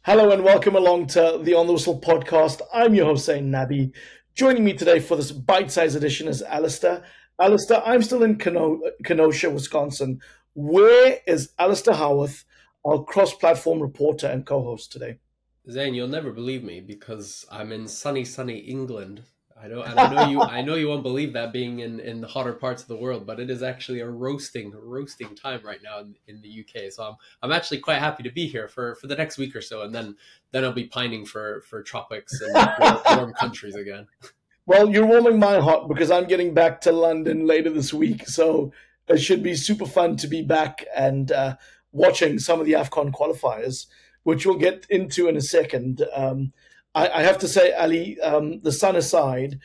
Hello and welcome along to the On the Whistle podcast. I'm your host, Zayn Nabbi. Joining me today for this bite-sized edition is Alasdair. Alasdair, I'm still in Kenosha, Wisconsin. Where is Alasdair Howorth, our cross-platform reporter and co-host today? Zayn, you'll never believe me because I'm in sunny England. I know you won't believe that being in the hotter parts of the world, but it is actually a roasting time right now in the UK. So I'm actually quite happy to be here for the next week or so, and then I'll be pining for tropics and warm countries again. Well, you're warming my heart because I'm getting back to London later this week, so it should be super fun to be back and watching some of the AFCON qualifiers, which we'll get into in a second. I have to say, Ali, the sun aside,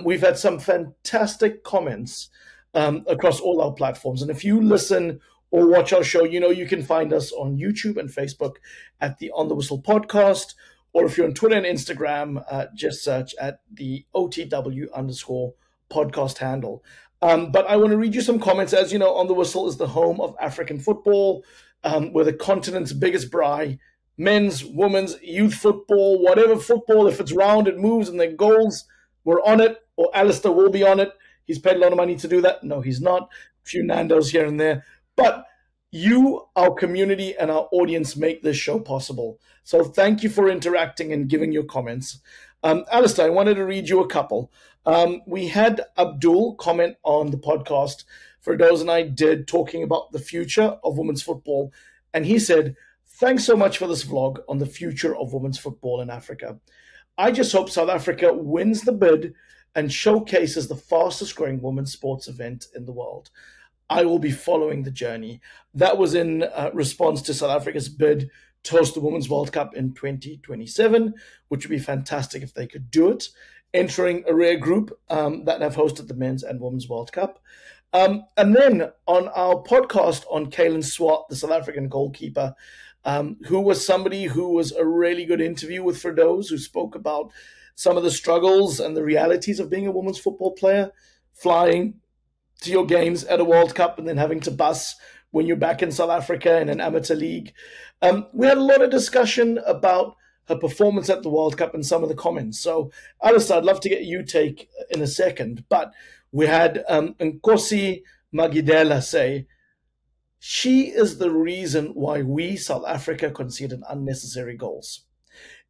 we've had some fantastic comments across all our platforms. And if you listen or watch our show, you can find us on YouTube and Facebook at the On the Whistle podcast. Or if you're on Twitter and Instagram, just search at the OTW underscore podcast handle. But I want to read you some comments. As you know, On the Whistle is the home of African football. We're the continent's biggest braai. Men's, women's, youth football, whatever football, if it's round, it moves, and then goals, we're on it, or Alasdair will be on it. He's paid a lot of money to do that. No, he's not. A few Nandos here and there. But you, our community, and our audience make this show possible. So thank you for interacting and giving your comments. Alasdair, I wanted to read you a couple. We had Abdul comment on the podcast, Firdaus and I did, talking about the future of women's football. And he said, "Thanks so much for this vlog on the future of women's football in Africa. I just hope South Africa wins the bid and showcases the fastest growing women's sports event in the world. I will be following the journey." That was in response to South Africa's bid to host the Women's World Cup in 2027, which would be fantastic if they could do it, entering a rare group that have hosted the Men's and Women's World Cup. And then on our podcast on Kaylin Swart, the South African goalkeeper, who was somebody who was a really good interview with Firdaus, who spoke about some of the struggles and the realities of being a women's football player, flying to your games at a World Cup and then having to bus when you're back in South Africa in an amateur league. We had a lot of discussion about her performance at the World Cup and some of the comments. So, Alasdair, I'd love to get you take in a second, but we had Nkosi Magidela say, "She is the reason why we, South Africa, conceded unnecessary goals.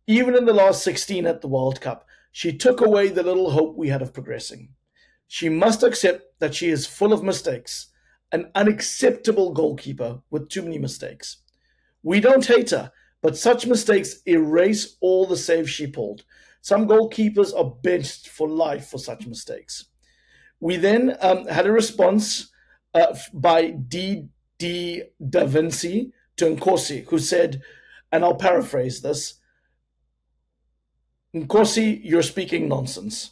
Even in the last 16 at the World Cup, she took away the little hope we had of progressing. She must accept that she is full of mistakes, an unacceptable goalkeeper with too many mistakes. We don't hate her, but such mistakes erase all the saves she pulled. Some goalkeepers are benched for life for such mistakes." We then had a response by D. Da Vinci to Nkosi, who said, and I'll paraphrase this, "Nkosi, you're speaking nonsense.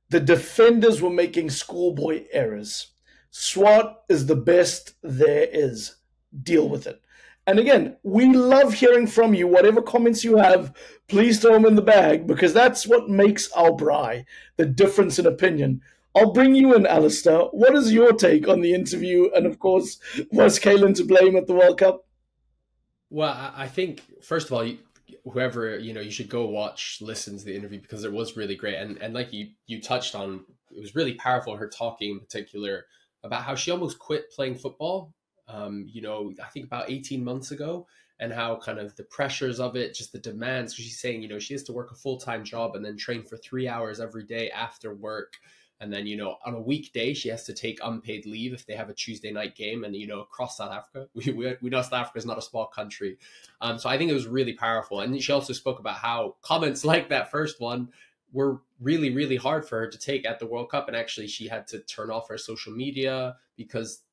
The defenders were making schoolboy errors. Swart is the best there is. Deal with it." And again, we love hearing from you. Whatever comments you have, please throw them in the bag, because that's what makes our braai, the difference in opinion. I'll bring you in, Alasdair. What is your take on the interview? And of course, was Kaylin to blame at the World Cup? Well, I think first of all, whoever you should go listen to the interview because it was really great, and like you touched on, it was really powerful. Her talking in particular about how she almost quit playing football. I think about 18 months ago, and how kind of the pressures of it, just the demands. She's saying, she has to work a full-time job and then train for 3 hours every day after work. And then, on a weekday, she has to take unpaid leave if they have a Tuesday night game. And, across South Africa, we know South Africa is not a small country. So I think it was really powerful. And she also spoke about how comments like that first one were really, really hard for her to take at the World Cup. And actually, she had to turn off her social media because,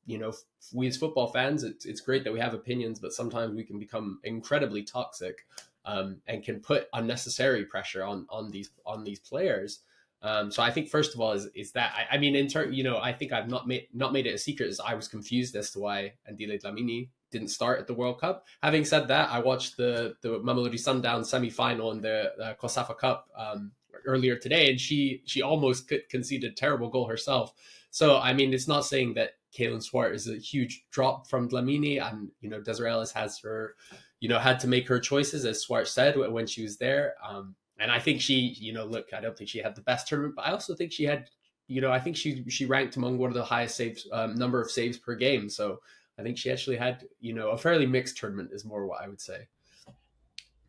we as football fans, it's great that we have opinions, but sometimes we can become incredibly toxic and can put unnecessary pressure on these players. So I think first of all is that I mean in turn I think I've not made it a secret as I was confused as to why Andile Dlamini didn't start at the World Cup. Having said that, I watched the Mamelodi Sundowns semi-final in the COSAFA Cup earlier today, and she almost conceded a terrible goal herself. So I mean, it's not saying that Kaylin Swart is a huge drop from Dlamini, and Desiree Ellis has her, had to make her choices, as Swart said when she was there. And I think she, look, I don't think she had the best tournament, but I also think she had, I think she ranked among one of the highest saves, number of saves per game. So I think she actually had, a fairly mixed tournament is more what I would say.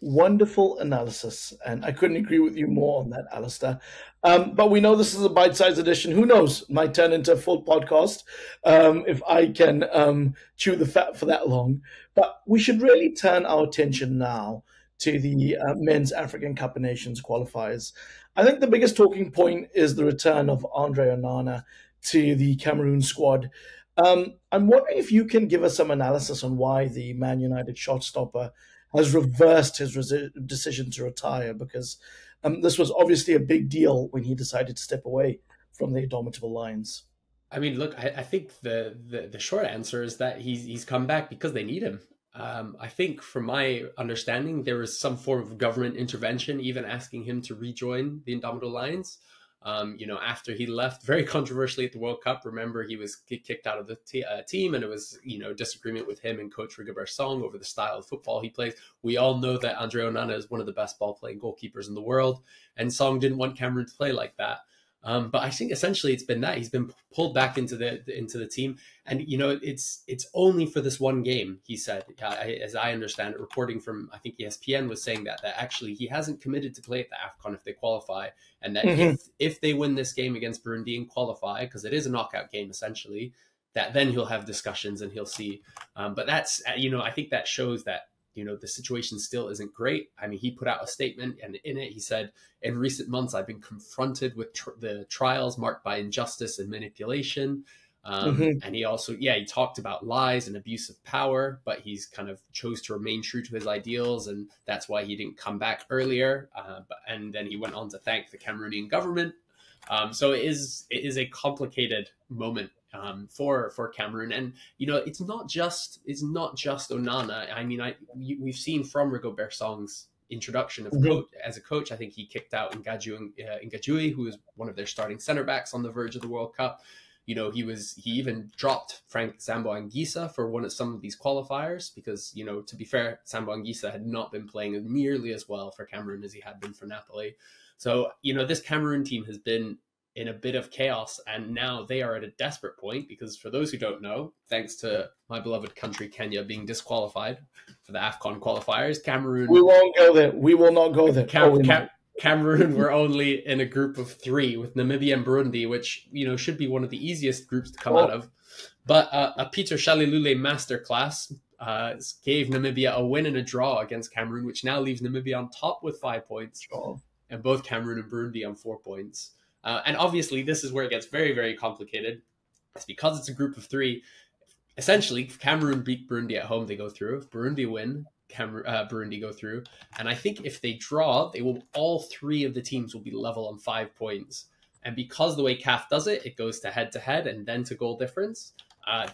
Wonderful analysis, and I couldn't agree with you more on that, Alasdair. But we know this is a bite-sized edition. Who knows? Might turn into a full podcast if I can chew the fat for that long. But we should really turn our attention now to the Men's African Cup of Nations qualifiers. I think the biggest talking point is the return of Andre Onana to the Cameroon squad. I'm wondering if you can give us some analysis on why the Man United shot stopper has reversed his decision to retire, because this was obviously a big deal when he decided to step away from the Indomitable Lions. I mean, look, I think the short answer is that he's come back because they need him. I think, from my understanding, there was some form of government intervention, even asking him to rejoin the Indomitable Lions. After he left very controversially at the World Cup. Remember, he was kicked out of the team, and it was, disagreement with him and coach Rigobert Song over the style of football he plays. We all know that Andre Onana is one of the best ball-playing goalkeepers in the world, and Song didn't want Cameroon to play like that. But I think essentially it's been that he's been pulled back into the team, and it's only for this one game. He said, as I understand it, reporting from I think ESPN was saying that actually he hasn't committed to play at the AFCON if they qualify, and that if they win this game against Burundi and qualify, because it is a knockout game essentially, that then he'll have discussions and he'll see. But that's I think that shows that the situation still isn't great. I mean, he put out a statement, and in it he said, in recent months, I've been confronted with the trials marked by injustice and manipulation. And he also, he talked about lies and abuse of power, but he's kind of chose to remain true to his ideals. And that's why he didn't come back earlier. And then he went on to thank the Cameroonian government. So it is a complicated moment for Cameroon, and it's not just Onana. I mean, we've seen from Rigobert Song's introduction of as a coach. I think he kicked out Ngajui, who was one of their starting center backs on the verge of the World Cup. He even dropped Frank Zambo Anguissa for some of these qualifiers because, to be fair, Zambo Anguissa had not been playing nearly as well for Cameroon as he had been for Napoli. So, this Cameroon team has been in a bit of chaos, and now they are at a desperate point because, for those who don't know, thanks to my beloved country Kenya being disqualified for the AFCON qualifiers, Cameroon... We won't go there. We will not go there. Cameroon were only in a group of 3 with Namibia and Burundi, which, should be one of the easiest groups to come out of. But a Peter Shalilule masterclass gave Namibia a win and a draw against Cameroon, which now leaves Namibia on top with 5 points, and both Cameroon and Burundi on 4 points. And obviously, this is where it gets very, very complicated. It's because it's a group of 3. Essentially, if Cameroon beat Burundi at home, they go through. If Burundi win, Burundi go through. And I think if they draw, all 3 of the teams will be level on 5 points. And because the way CAF does it, it goes to head-to-head and then to goal difference.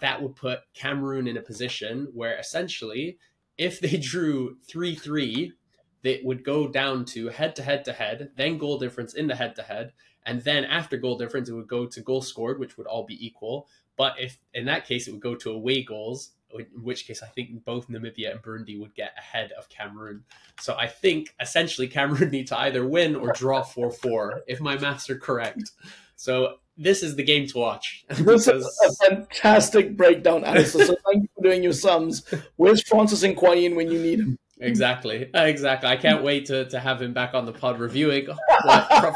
That would put Cameroon in a position where essentially, if they drew 3-3, they would go down to head-to-head, then goal difference in the head-to-head. And then after goal difference, it would go to goals scored, which would all be equal. But if in that case, it would go to away goals, in which case I think both Namibia and Burundi would get ahead of Cameroon. So I think essentially Cameroon need to either win or draw 4-4, if my maths are correct. So this is the game to watch. This is a fantastic breakdown, Alistair. So thank you for doing your sums. Where's Francis Nkwayine when you need him? Exactly. I can't wait to have him back on the pod reviewing.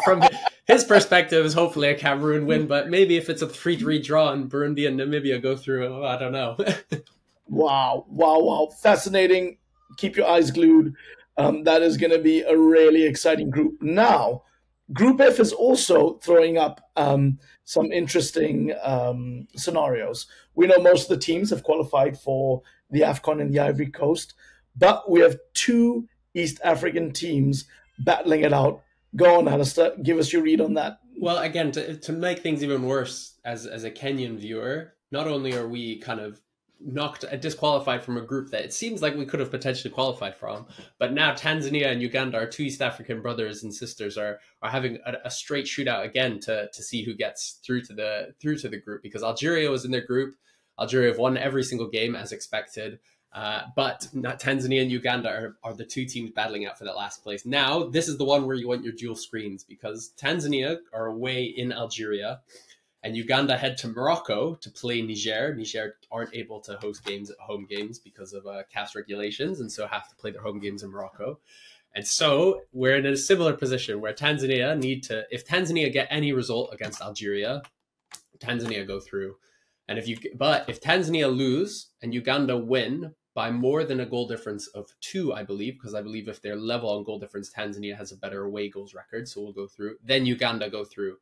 From his perspective is hopefully a Cameroon win, but maybe if it's a 3-3 draw and Burundi and Namibia go through, I don't know. Wow. Fascinating. Keep your eyes glued. That is going to be a really exciting group. Now, Group F is also throwing up some interesting scenarios. We know most of the teams have qualified for the AFCON in the Ivory Coast, but we have 2 East African teams battling it out. Go on, Alasdair. Give us your read on that. Well, again, to make things even worse, as a Kenyan viewer, not only are we kind of disqualified from a group that it seems like we could have potentially qualified from. But now Tanzania and Uganda, our two East African brothers and sisters, are having a straight shootout again to see who gets through to the group, because Algeria was in their group. Algeria have won every single game as expected. But Tanzania and Uganda are the two teams battling out for that last place. Now, this is the one where you want your dual screens, because Tanzania are away in Algeria and Uganda head to Morocco to play Niger. Niger aren't able to host home games because of CAF's regulations, and so have to play their home games in Morocco. And so we're in a similar position where Tanzania if Tanzania get any result against Algeria, Tanzania go through. And if Tanzania lose and Uganda win by more than a goal difference of 2, I believe, because I believe if they're level on goal difference, Tanzania has a better away goals record, so we'll go through. Then Uganda go through.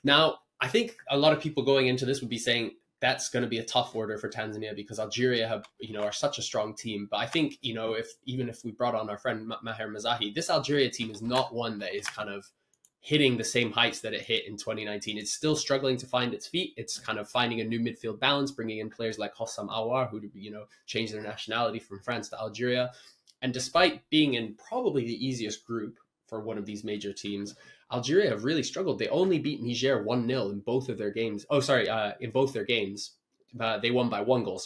Now, I think a lot of people going into this would be saying that's going to be a tough order for Tanzania because Algeria are such a strong team. But I think, if we brought on our friend Maher Mazahi, this Algeria team is not one that is kind of hitting the same heights that it hit in 2019. It's still struggling to find its feet. It's kind of finding a new midfield balance, bringing in players like Hossam Aouar, who, changed their nationality from France to Algeria. And despite being in probably the easiest group for one of these major teams, Algeria have really struggled. They only beat Niger 1-0 in both of their games. In both their games. They won by 1 goal,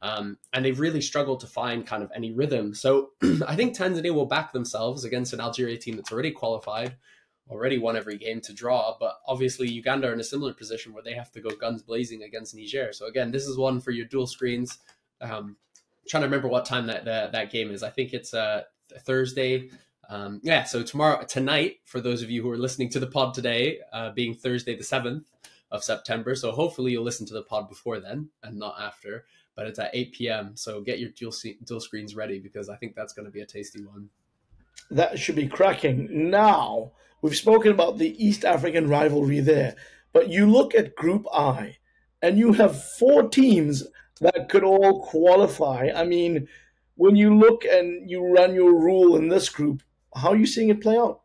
and they've really struggled to find kind of any rhythm. So I think Tanzania will back themselves against an Algeria team that's already qualified, already won every game to draw. But obviously Uganda are in a similar position where they have to go guns blazing against Niger. So again, this is one for your dual screens. Trying to remember what time that game is. I think it's Thursday. So tonight, for those of you who are listening to the pod today, being Thursday the 7th of September. So hopefully you'll listen to the pod before then and not after. But it's at 8 p.m. So get your dual screens ready, because I think that's going to be a tasty one. That should be cracking. Now, we've spoken about the East African rivalry there, but you look at Group I, and you have 4 teams that could all qualify. I mean, when you look and you run your rule in this group, how are you seeing it play out?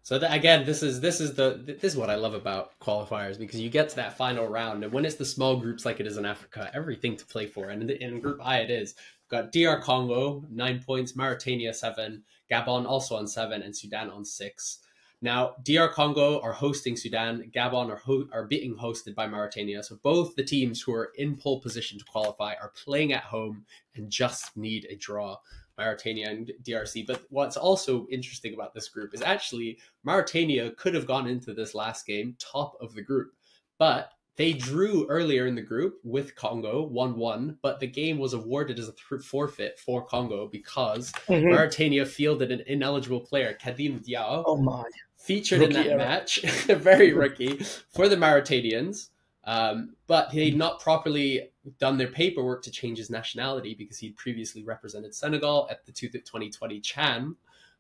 So again, this is what I love about qualifiers, because you get to that final round, and when it's the small groups like it is in Africa, everything to play for. And in Group I, it is. We've got DR Congo 9 points, Mauritania 7, Gabon also on 7, and Sudan on 6. Now, DR Congo are hosting Sudan. Gabon are being hosted by Mauritania. So both the teams who are in pole position to qualify are playing at home and just need a draw, Mauritania and DRC. But what's also interesting about this group is actually Mauritania could have gone into this last game top of the group, but they drew earlier in the group with Congo 1-1, but the game was awarded as a forfeit for Congo because Mauritania fielded an ineligible player, Kadim Diao, featured rookie in that match, very rookie, for the Mauritanians. But they'd not properly done their paperwork to change his nationality because he'd previously represented Senegal at the 2020 CHAN.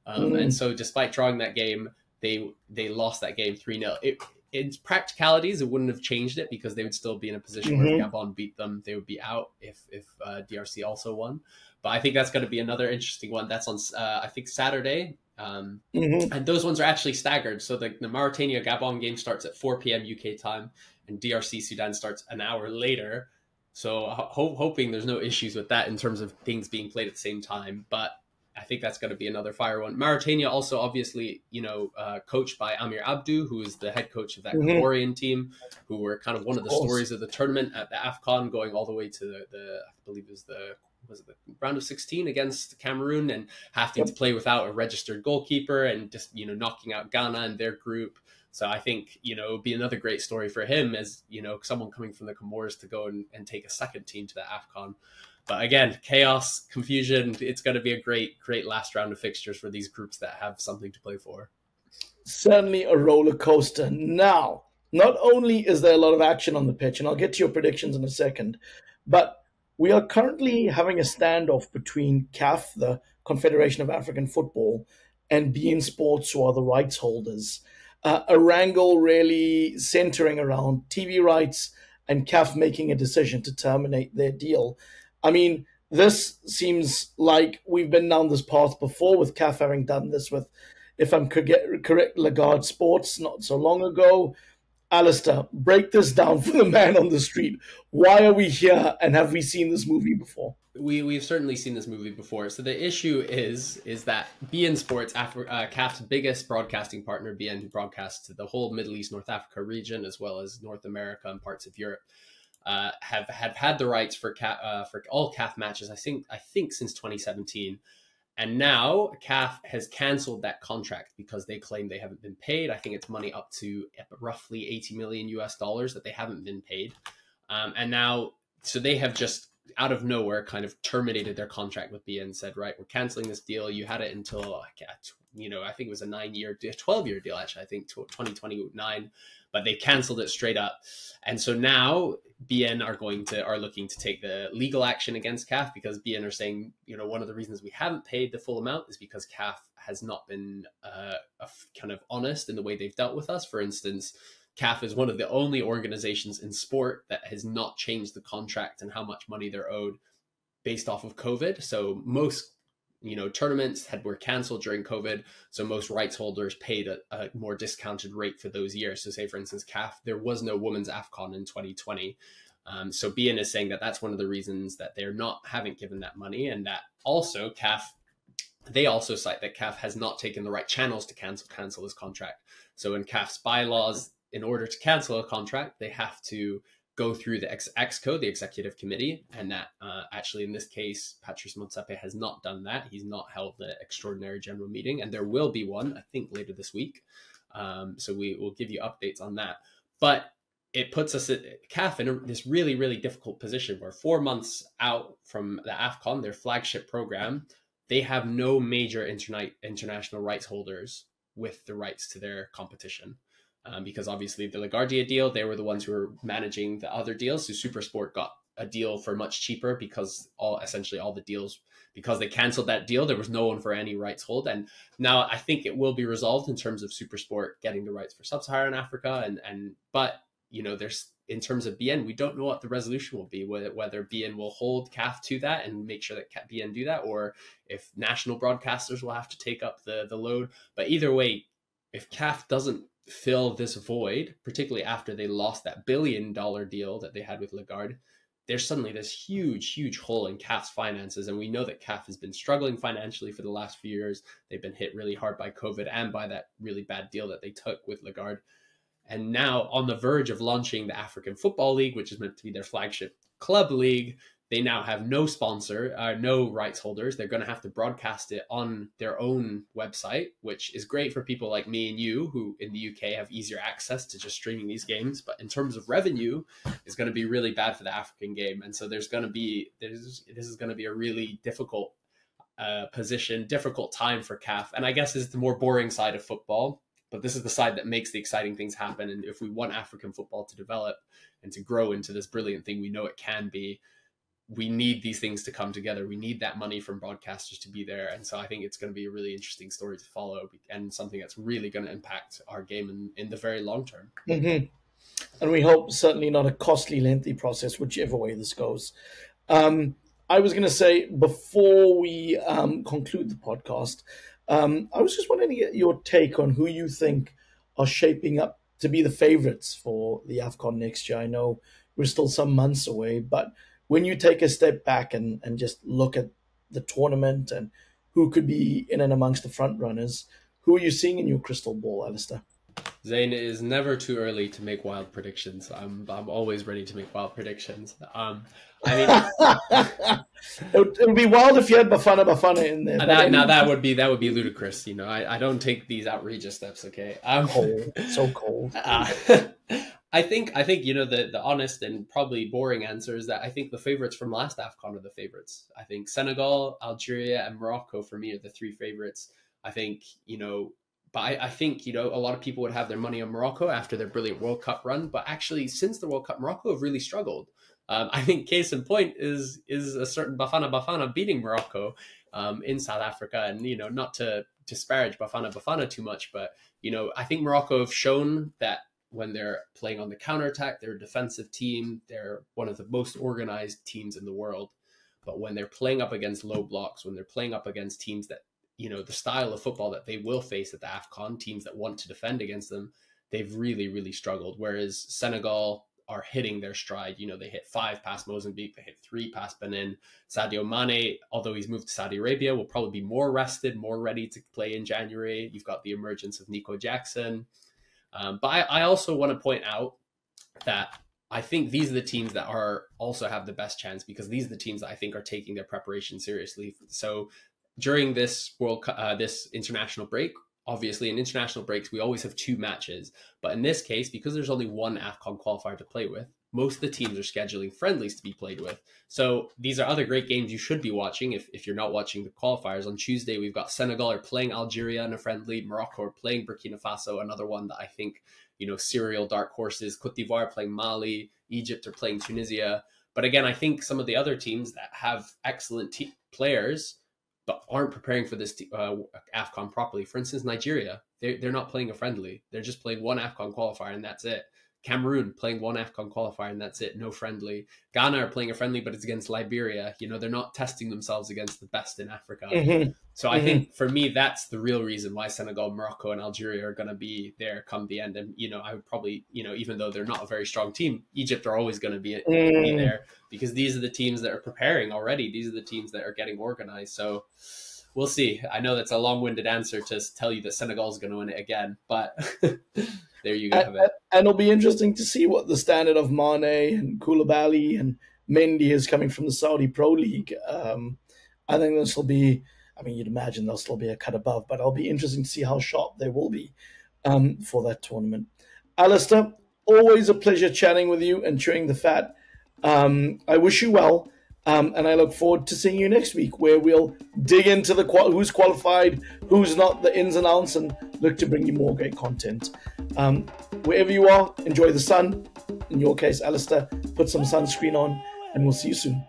And so despite drawing that game, they lost that game 3-0. In practicalities, it wouldn't have changed it because they would still be in a position where if Gabon beat them, they would be out if DRC also won. But I think that's going to be another interesting one. That's on, I think, Saturday. And those ones are actually staggered. So the Mauritania Gabon game starts at 4 p.m. UK time, and DRC Sudan starts an hour later. So hoping there's no issues with that in terms of things being played at the same time. But I think that's going to be another fire one. Mauritania also obviously, coached by Amir Abdou, who is the head coach of that Comorian team, who were kind of one of the stories of the tournament at the AFCON, going all the way to I believe it was the round of 16 against Cameroon, and having to play without a registered goalkeeper and just, knocking out Ghana and their group. So I think, it would be another great story for him as, someone coming from the Comores to go and take a second team to the AFCON. But again, chaos, confusion, it's going to be a great last round of fixtures for these groups that have something to play for. Certainly a roller coaster. Now, not only is there a lot of action on the pitch, and I'll get to your predictions in a second, but we are currently having a standoff between CAF, the Confederation of African Football, and beIN Sports, who are the rights holders. A wrangle really centering around TV rights and CAF making a decision to terminate their deal. I mean, this seems like we've been down this path before, with CAF having done this with, if I'm correct, Lagarde Sports not so long ago. Alistair, break this down for the man on the street. Why are we here, and have we seen this movie before? We've certainly seen this movie before. So the issue is that BN Sports, CAF's biggest broadcasting partner, BN, who broadcasts to the whole Middle East, North Africa region, as well as North America and parts of Europe, have had the rights for all CAF matches. I think since 2017. And now CAF has cancelled that contract because they claim they haven't been paid. I think it's money up to roughly $80 million that they haven't been paid. And now, so they have just out of nowhere kind of terminated their contract with BN and said, right, we're canceling this deal. You had it until, I think it was a 12-year deal, actually, I think 2029, but they canceled it straight up. And so now BN are looking to take the legal action against CAF because BN are saying, one of the reasons we haven't paid the full amount is because CAF has not been kind of honest in the way they've dealt with us. For instance, CAF is one of the only organizations in sport that has not changed the contract and how much money they're owed based off of COVID. So most, tournaments were canceled during COVID. So most rights holders paid a more discounted rate for those years. So say, for instance, CAF, there was no women's AFCON in 2020. So BN is saying that that's one of the reasons that haven't given that money. And that also they also cite that CAF has not taken the right channels to cancel this contract. So in CAF's bylaws, in order to cancel a contract, they have to go through the EXCO, the executive committee, and that actually in this case, Patrice Motsepe has not done that. He's not held the extraordinary general meeting, and there will be one, I think, later this week. So we will give you updates on that. But it puts us at CAF in this really, really difficult position where 4 months out from the AFCON, their flagship program, they have no major international rights holders with the rights to their competition. Because obviously the LaGuardia deal, they were the ones who were managing the other deals. So SuperSport got a deal for much cheaper because essentially all the deals, because they canceled that deal, there was no one for any rights hold. And now I think it will be resolved in terms of SuperSport getting the rights for Sub-Saharan Africa. But there's, in terms of BN, we don't know what the resolution will be, whether BN will hold CAF to that and make sure that BN do that, or if national broadcasters will have to take up the load. But either way, if CAF doesn't fill this void, particularly after they lost that $1 billion deal that they had with Lagarde, there's suddenly this huge hole in CAF's finances. And we know that CAF has been struggling financially for the last few years. They've been hit really hard by COVID and by that really bad deal that they took with Lagarde. And now on the verge of launching the African Football League, which is meant to be their flagship club league, they now have no sponsor, no rights holders. They're going to have to broadcast it on their own website, which is great for people like me and you who in the UK have easier access to just streaming these games. But in terms of revenue, it's going to be really bad for the African game. And so this is going to be a really difficult position, difficult time for CAF. And I guess it's the more boring side of football, but this is the side that makes the exciting things happen. And if we want African football to develop and to grow into this brilliant thing we know it can be, we need these things to come together. We need that money from broadcasters to be there. And so I think it's going to be a really interesting story to follow and something that's really going to impact our game in the very long term. Mm-hmm. And we hope certainly not a costly, lengthy process, whichever way this goes. I was going to say, before we conclude the podcast, I was just wanting to get your take on who you think are shaping up to be the favorites for the AFCON next year. I know we're still some months away, but when you take a step back and just look at the tournament and who could be in and amongst the front runners, who are you seeing in your crystal ball, Alasdair? Zayn, it is never too early to make wild predictions. I'm always ready to make wild predictions. It would be wild if you had Bafana in there. That would be ludicrous. I don't take these outrageous steps. Okay, cold, so cold. I think the honest and probably boring answer is that I think the favorites from last AFCON are the favorites. I think Senegal, Algeria, and Morocco for me are the three favorites. I think but I think a lot of people would have their money on Morocco after their brilliant World Cup run. But actually, since the World Cup, Morocco have really struggled. I think case in point is a certain Bafana beating Morocco in South Africa, and not to disparage Bafana too much, but I think Morocco have shown that when they're playing on the counterattack, they're a defensive team. They're one of the most organized teams in the world. But when they're playing up against low blocks, when they're playing up against teams that the style of football that they will face at the AFCON, teams that want to defend against them, they've really, really struggled. Whereas Senegal are hitting their stride. You know, they hit 5 past Mozambique, they hit 3 past Benin. Sadio Mane, although he's moved to Saudi Arabia, will probably be more rested, more ready to play in January. You've got the emergence of Nico Jackson. But I also want to point out that I think these are the teams that are also have the best chance, because these are the teams that I think are taking their preparation seriously. So during this this international break, obviously in international breaks, we always have 2 matches. But in this case, because there's only one AFCON qualifier to play with, most of the teams are scheduling friendlies to be played with. So these are other great games you should be watching if you're not watching the qualifiers. On Tuesday, we've got Senegal are playing Algeria in a friendly, Morocco are playing Burkina Faso, another one that I think, you know, serial dark horses. Cote d'Ivoire are playing Mali, Egypt are playing Tunisia. But again, I think some of the other teams that have excellent players but aren't preparing for this AFCON properly. For instance, Nigeria, they're not playing a friendly. They're just playing one AFCON qualifier and that's it. Cameroon playing one AFCON qualifier and that's it, no friendly. Ghana are playing a friendly, but it's against Liberia. You know, they're not testing themselves against the best in Africa. Mm-hmm. So I think for me, that's the real reason why Senegal, Morocco, and Algeria are going to be there come the end. And, you know, I would probably, you know, even though they're not a very strong team, Egypt are always going to be there, because these are the teams that are preparing already. These are the teams that are getting organized. So we'll see. I know that's a long-winded answer to tell you that Senegal is going to win it again, but there you go. And it'll be interesting to see what the standard of Mane and Koulibaly and Mendy is coming from the Saudi Pro League. I think this will be, I mean, you'd imagine they'll still be a cut above, but it'll be interesting to see how sharp they will be for that tournament. Alasdair, always a pleasure chatting with you and chewing the fat. I wish you well. And I look forward to seeing you next week, where we'll dig into the who's qualified, who's not, the ins and outs, and look to bring you more great content. Wherever you are, enjoy the sun. In your case, Alasdair, put some sunscreen on, and we'll see you soon.